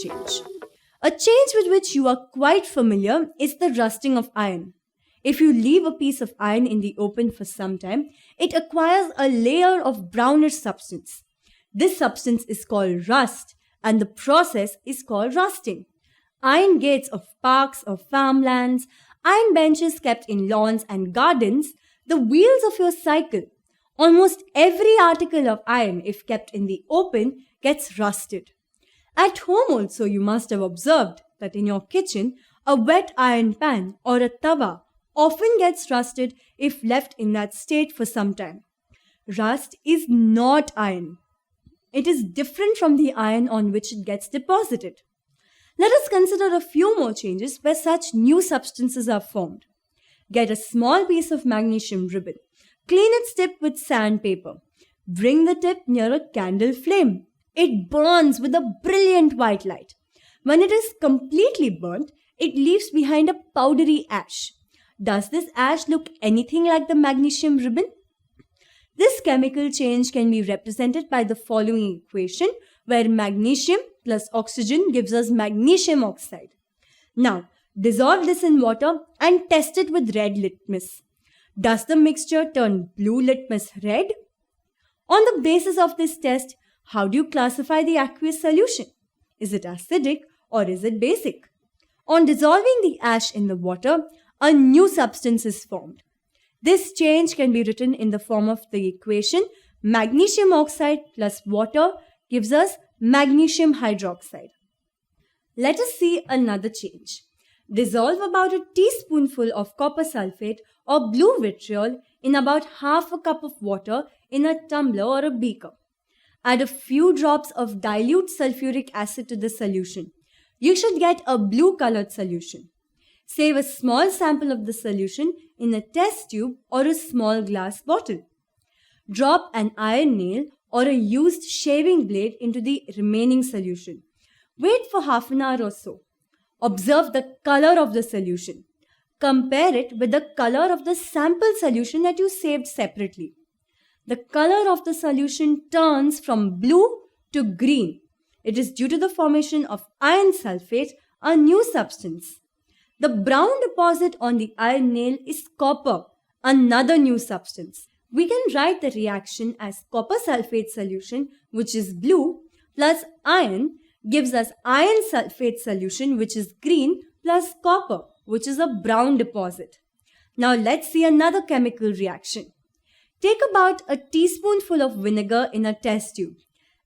change. A change with which you are quite familiar is the rusting of iron. If you leave a piece of iron in the open for some time, it acquires a layer of brownish substance. This substance is called rust, and the process is called rusting. Iron gates of parks or farmlands, iron benches kept in lawns and gardens, the wheels of your cycle. Almost every article of iron, if kept in the open, gets rusted. At home also you must have observed that in your kitchen, a wet iron pan or a tawa often gets rusted if left in that state for some time. Rust is not iron. It is different from the iron on which it gets deposited. Let us consider a few more changes where such new substances are formed. Get a small piece of magnesium ribbon. Clean its tip with sandpaper. Bring the tip near a candle flame. It burns with a brilliant white light. When it is completely burnt, it leaves behind a powdery ash. Does this ash look anything like the magnesium ribbon? This chemical change can be represented by the following equation, where magnesium plus oxygen gives us magnesium oxide. Now, dissolve this in water and test it with red litmus. Does the mixture turn blue litmus red? On the basis of this test, how do you classify the aqueous solution? Is it acidic or is it basic? On dissolving the ash in the water, a new substance is formed. This change can be written in the form of the equation magnesium oxide plus water gives us magnesium hydroxide. Let us see another change. Dissolve about a teaspoonful of copper sulfate or blue vitriol in about half a cup of water in a tumbler or a beaker. Add a few drops of dilute sulfuric acid to the solution. You should get a blue colored solution. Save a small sample of the solution in a test tube or a small glass bottle. Drop an iron nail or a used shaving blade into the remaining solution. Wait for half an hour or so. Observe the color of the solution. Compare it with the color of the sample solution that you saved separately. The color of the solution turns from blue to green. It is due to the formation of iron sulfate, a new substance. The brown deposit on the iron nail is copper, another new substance. We can write the reaction as copper sulfate solution, which is blue, plus iron gives us iron sulfate solution, which is green, plus copper, which is a brown deposit. Now let's see another chemical reaction. Take about a teaspoonful of vinegar in a test tube.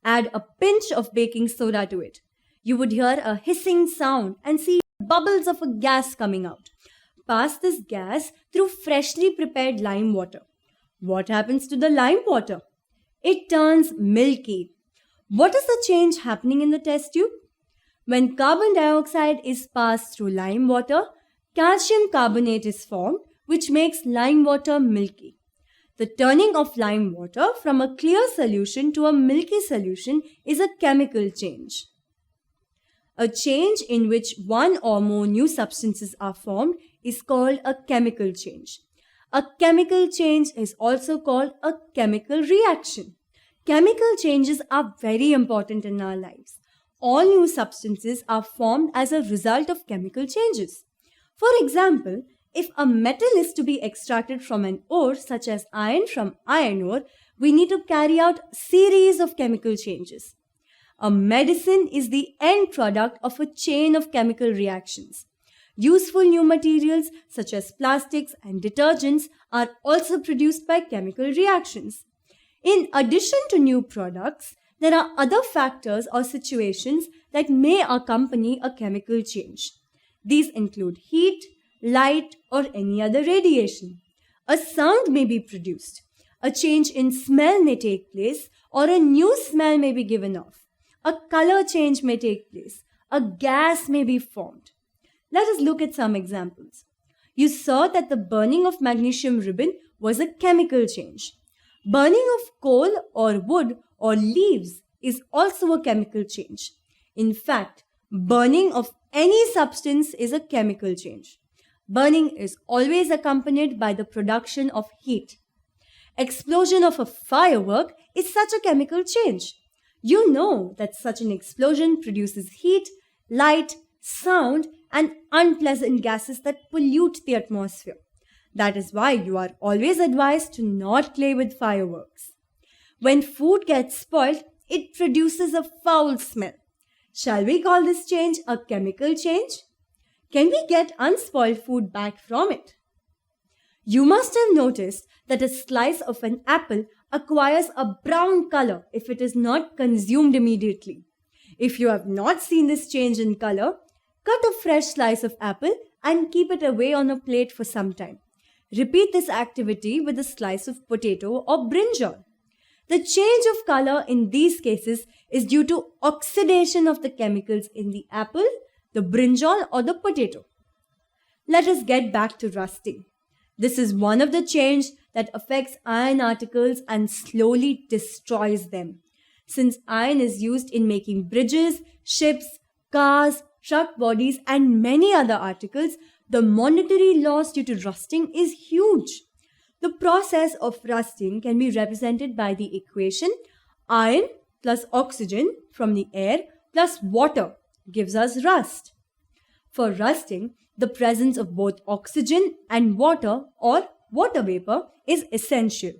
Add a pinch of baking soda to it. You would hear a hissing sound and see bubbles of a gas coming out. Pass this gas through freshly prepared lime water. What happens to the lime water? It turns milky. What is the change happening in the test tube? When carbon dioxide is passed through lime water, calcium carbonate is formed, which makes lime water milky. The turning of lime water from a clear solution to a milky solution is a chemical change. A change in which one or more new substances are formed is called a chemical change. A chemical change is also called a chemical reaction. Chemical changes are very important in our lives. All new substances are formed as a result of chemical changes. For example, if a metal is to be extracted from an ore such as iron from iron ore, we need to carry out a series of chemical changes. A medicine is the end product of a chain of chemical reactions. Useful new materials such as plastics and detergents are also produced by chemical reactions. In addition to new products, there are other factors or situations that may accompany a chemical change. These include heat, light, or any other radiation. A sound may be produced. A change in smell may take place, or a new smell may be given off. A color change may take place. A gas may be formed. Let us look at some examples. You saw that the burning of magnesium ribbon was a chemical change. Burning of coal or wood or leaves is also a chemical change. In fact, burning of any substance is a chemical change. Burning is always accompanied by the production of heat. Explosion of a firework is such a chemical change. You know that such an explosion produces heat light, sound, and unpleasant gases that pollute the atmosphere. That is why you are always advised to not play with fireworks. When food gets spoiled, it produces a foul smell. Shall we call this change a chemical change? Can we get unspoiled food back from it? You must have noticed that a slice of an apple acquires a brown color if it is not consumed immediately. If you have not seen this change in color, cut a fresh slice of apple and keep it away on a plate for some time. Repeat this activity with a slice of potato or brinjal. The change of color in these cases is due to oxidation of the chemicals in the apple, the brinjal, or the potato. Let us get back to rusting. This is one of the changes that affects iron particles and slowly destroys them. Since iron is used in making bridges, ships, cars, truck bodies, and many other articles, the monetary loss due to rusting is huge. The process of rusting can be represented by the equation iron plus oxygen from the air plus water gives us rust. For rusting, the presence of both oxygen and water or water vapor is essential.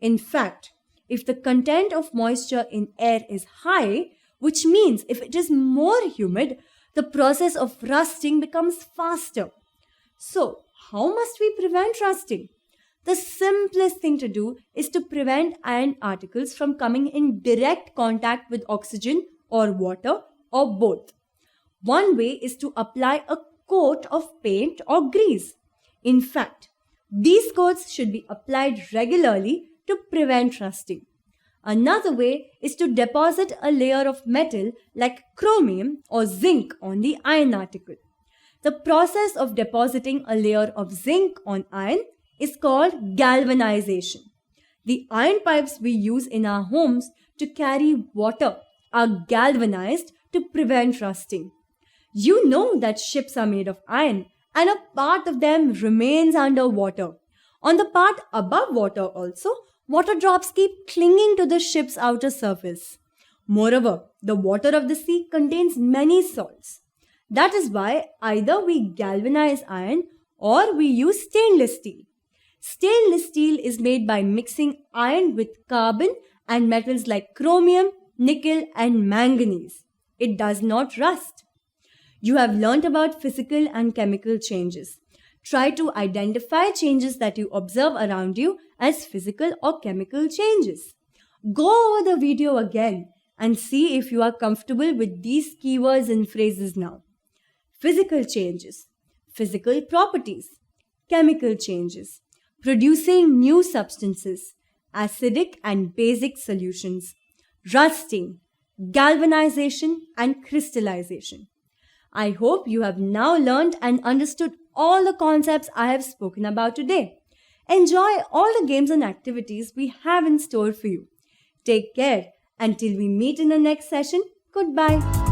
In fact, if the content of moisture in air is high, which means if it is more humid, the process of rusting becomes faster. So, how must we prevent rusting? The simplest thing to do is to prevent iron particles from coming in direct contact with oxygen or water or both. One way is to apply a coat of paint or grease. In fact, these coats should be applied regularly to prevent rusting. Another way is to deposit a layer of metal like chromium or zinc on the iron article. The process of depositing a layer of zinc on iron is called galvanization. The iron pipes we use in our homes to carry water are galvanized to prevent rusting. You know that ships are made of iron and a part of them remains under water. On the part above water also, water drops keep clinging to the ship's outer surface. Moreover, the water of the sea contains many salts. That is why either we galvanize iron or we use stainless steel. Stainless steel is made by mixing iron with carbon and metals like chromium, nickel, and manganese. It does not rust. You have learnt about physical and chemical changes. Try to identify changes that you observe around you as physical or chemical changes. Go over the video again and see if you are comfortable with these keywords and phrases now. Physical changes, physical properties, chemical changes, producing new substances, acidic and basic solutions, rusting, galvanization, and crystallization. I hope you have now learned and understood all the concepts I have spoken about today. Enjoy all the games and activities we have in store for you. Take care. Until we meet in the next session, goodbye.